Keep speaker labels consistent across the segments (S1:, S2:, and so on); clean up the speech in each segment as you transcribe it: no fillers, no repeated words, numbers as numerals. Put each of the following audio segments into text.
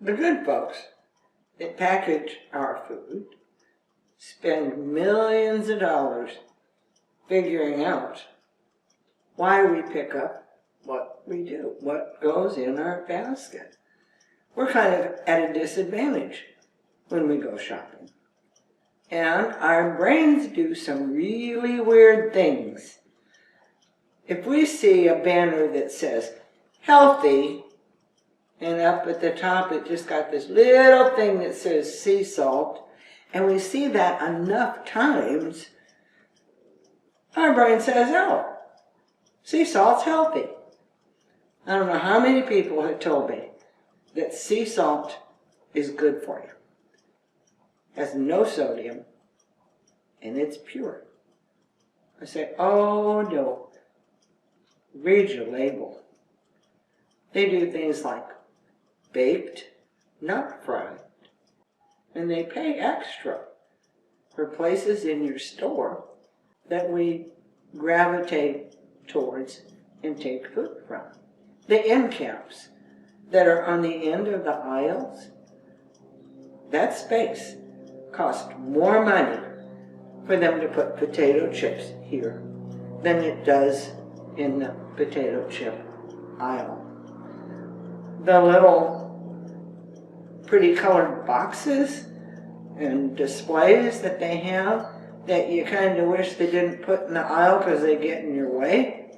S1: The good folks that package our food spend millions of dollars figuring out why we pick up what we do, what goes in our basket. We're kind of at a disadvantage when we go shopping. And our brains do some really weird things. If we see a banner that says healthy, and up at the top it just got this little thing that says sea salt, and we see that enough times, our brain says, oh, sea salt's healthy. I don't know how many people have told me that sea salt is good for you. Has no sodium, and it's pure. I say, oh no, read your label. They do things like baked, not fried, and they pay extra for places in your store that we gravitate towards and take food from. The end caps that are on the end of the aisles, that space costs more money for them to put potato chips here than it does in the potato chip aisle. The little pretty colored boxes and displays that they have that you kind of wish they didn't put in the aisle because they get in your way,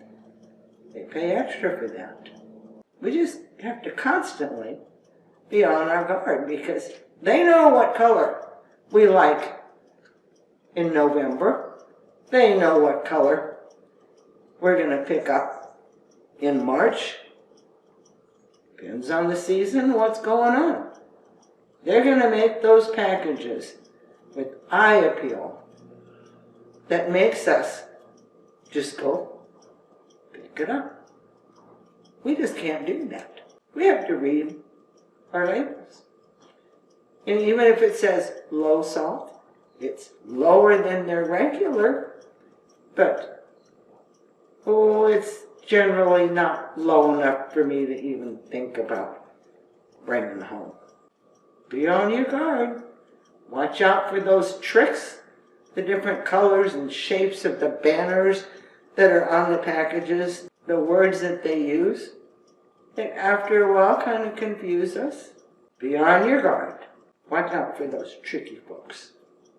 S1: they pay extra for that. We just have to constantly be on our guard because they know what color we like in November. They know what color we're going to pick up in March. Depends on the season, what's going on. They're going to make those packages with eye appeal that makes us just go pick it up. We just can't do that. We have to read our labels. And even if it says low salt, it's lower than their regular, but it's generally not low enough for me to even think about bringing home. Be on your guard. Watch out for those tricks, the different colors and shapes of the banners that are on the packages, the words that they use, that after a while kind of confuse us. Be on your guard. Watch out for those tricky folks.